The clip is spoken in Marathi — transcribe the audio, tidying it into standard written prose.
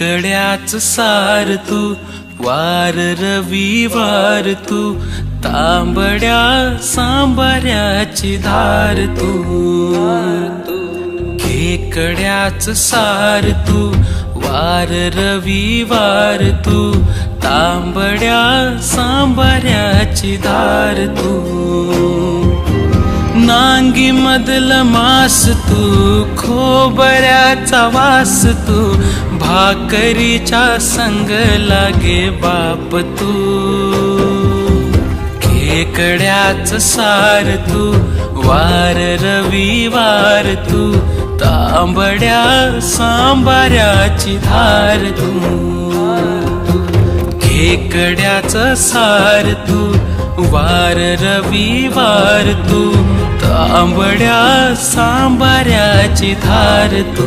खेकड्याच सार तू, वार रविवार तू, तांबड्या सांबाऱ्याची धार तू। खेकड्याच सार तू, वार रविवार तू, तांबड्या सांबाऱ्याची धार तू। नांगी मधल मास तू, खोबऱ्याचा वास तू, भाकरीच्या संग लागे बाप तू। खेकड्याच सार तू, वार रविवार तू, तांबड्या सांबाऱ्याची धार तू। खेकड्याच सार तू, वार रविवार तू, तांबड्या सांबाऱ्याची धार तू।